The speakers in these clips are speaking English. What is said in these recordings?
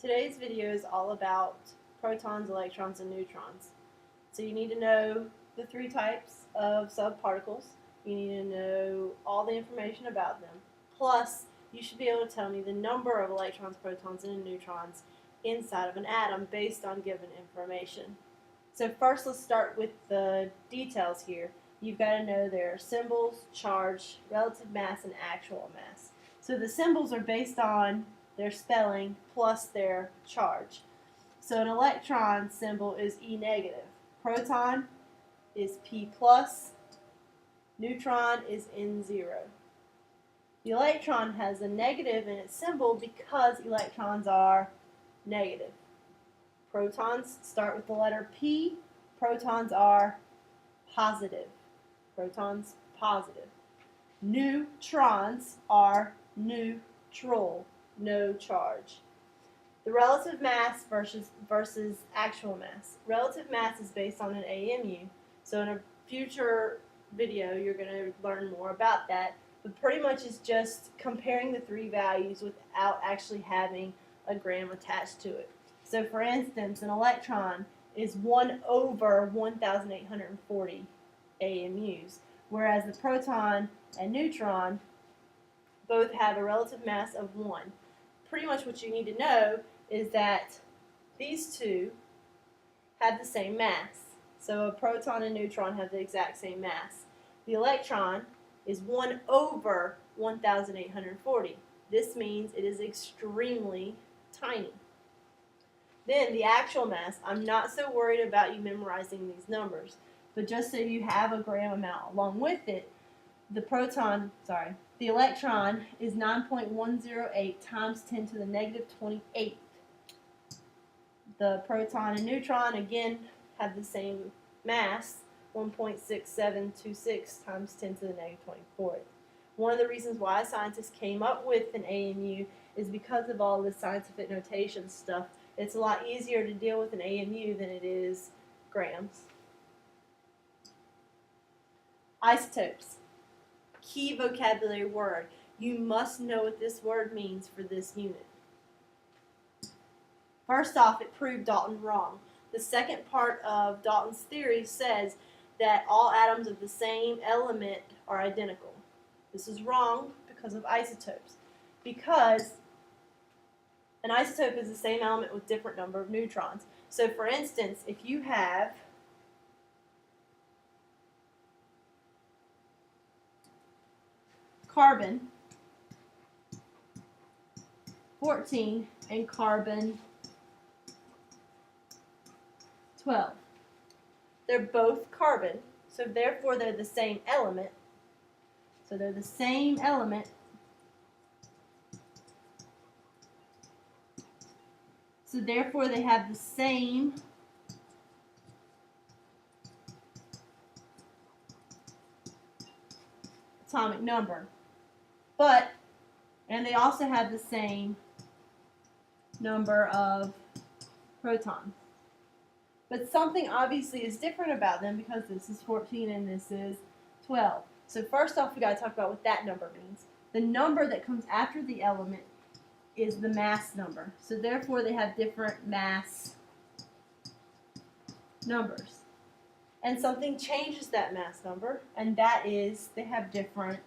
Today's video is all about protons, electrons, and neutrons. So you need to know the three types of subparticles. You need to know all the information about them. Plus, you should be able to tell me the number of electrons, protons, and neutrons inside of an atom based on given information. So first, let's start with the details here. You've got to know their symbols, charge, relative mass, and actual mass. So the symbols are based on their spelling plus their charge. So an electron symbol is E negative. Proton is P plus. Neutron is N0. The electron has a negative in its symbol because electrons are negative. Protons start with the letter P. Protons are positive. Protons positive. Neutrons are neutral, no charge. The relative mass versus actual mass. Relative mass is based on an AMU. So in a future video, you're going to learn more about that. But pretty much it's just comparing the three values without actually having a gram attached to it. So for instance, an electron is 1 over 1,840 AMUs, whereas the proton and neutron both have a relative mass of 1. Pretty much what you need to know is that these two have the same mass. So a proton and neutron have the exact same mass. The electron is 1 over 1,840. This means it is extremely tiny. Then the actual mass, I'm not so worried about you memorizing these numbers, but just so you have a gram amount along with it, the electron is 9.108 times 10 to the negative 28. The proton and neutron, again, have the same mass, 1.6726 times 10 to the negative 24. One of the reasons why scientists came up with an AMU is because of all this scientific notation stuff. It's a lot easier to deal with an AMU than it is grams. Isotopes. Key vocabulary word. You must know what this word means for this unit. First off, it proved Dalton wrong. The second part of Dalton's theory says that all atoms of the same element are identical. This is wrong because of isotopes. Because an isotope is the same element with different number of neutrons. So for instance, if you have carbon 14 and carbon 12. They're both carbon, so therefore they're the same element. So they're the same element. So therefore they have the same atomic number. And they also have the same number of protons. But something obviously is different about them because this is 14 and this is 12. So first off, we got to talk about what that number means. The number that comes after the element is the mass number. So therefore they have different mass numbers. And something changes that mass number, and that is they have different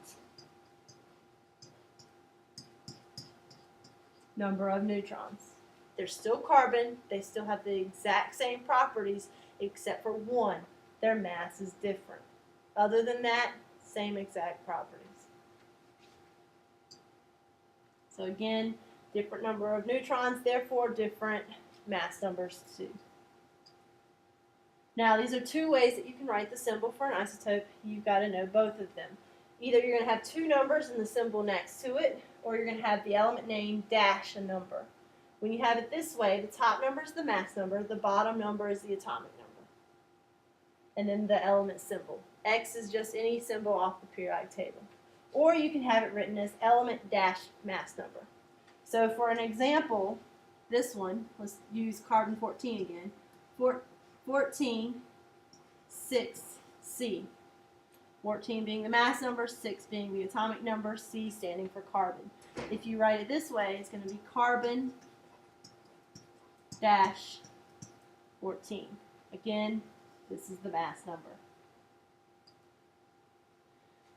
number of neutrons. They're still carbon, they still have the exact same properties, except for one, their mass is different. Other than that, same exact properties. So again, different number of neutrons, therefore different mass numbers too. Now, these are two ways that you can write the symbol for an isotope. You've got to know both of them. Either you're going to have two numbers and the symbol next to it, or you're going to have the element name dash a number. When you have it this way, the top number is the mass number, the bottom number is the atomic number, and then the element symbol. X is just any symbol off the periodic table. Or you can have it written as element dash mass number. So for an example, this one, let's use carbon 14 again. 14, 6C. 14 being the mass number, 6 being the atomic number, C standing for carbon. If you write it this way, it's going to be carbon dash 14. Again, this is the mass number.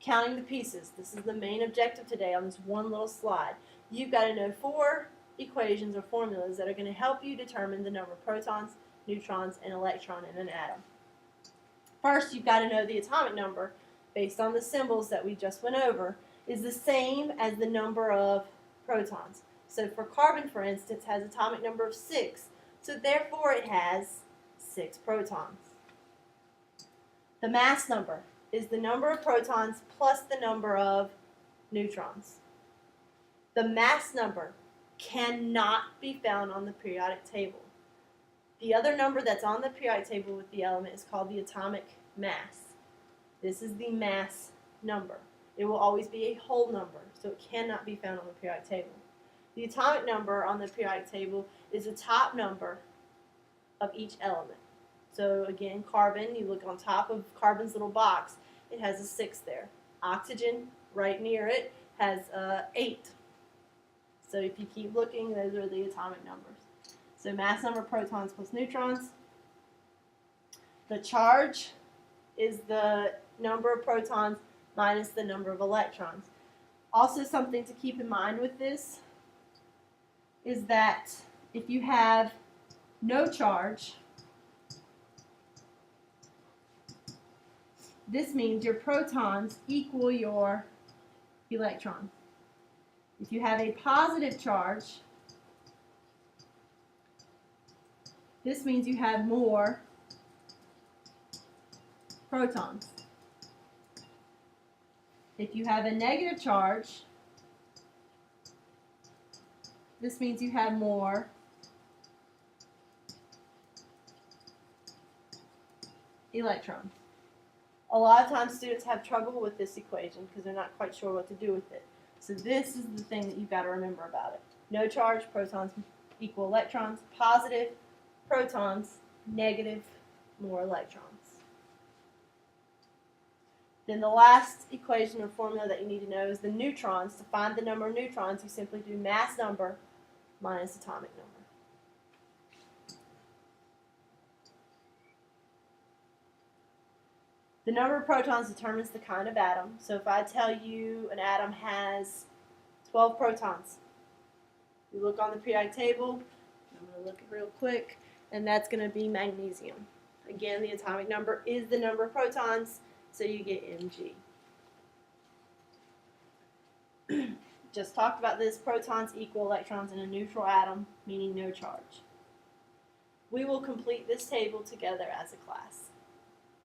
Counting the pieces. This is the main objective today on this one little slide. You've got to know 4 equations or formulas that are going to help you determine the number of protons, neutrons, and electrons in an atom. First, you've got to know the atomic number, based on the symbols that we just went over, is the same as the number of protons. So for carbon, for instance, has atomic number of 6, so therefore it has 6 protons. The mass number is the number of protons plus the number of neutrons. The mass number cannot be found on the periodic table. The other number that's on the periodic table with the element is called the atomic mass. This is the mass number. It will always be a whole number, so it cannot be found on the periodic table. The atomic number on the periodic table is the top number of each element. So again, carbon, you look on top of carbon's little box, it has a 6 there. Oxygen, right near it, has 8. So if you keep looking, those are the atomic numbers. So mass number of protons plus neutrons. The charge is the number of protons minus the number of electrons. Also, something to keep in mind with this is that if you have no charge, this means your protons equal your electrons. If you have a positive charge, this means you have more protons. If you have a negative charge, this means you have more electrons. A lot of times students have trouble with this equation because they're not quite sure what to do with it. So this is the thing that you've got to remember about it. No charge, protons equal electrons. Positive, protons, negative, more electrons. Then the last equation or formula that you need to know is the neutrons. To find the number of neutrons, you simply do mass number minus atomic number. The number of protons determines the kind of atom. So if I tell you an atom has 12 protons, you look on the periodic table, I'm going to look real quick, and that's going to be magnesium. Again, the atomic number is the number of protons, so you get Mg. Just talked about this. Protons equal electrons in a neutral atom, meaning no charge. We will complete this table together as a class.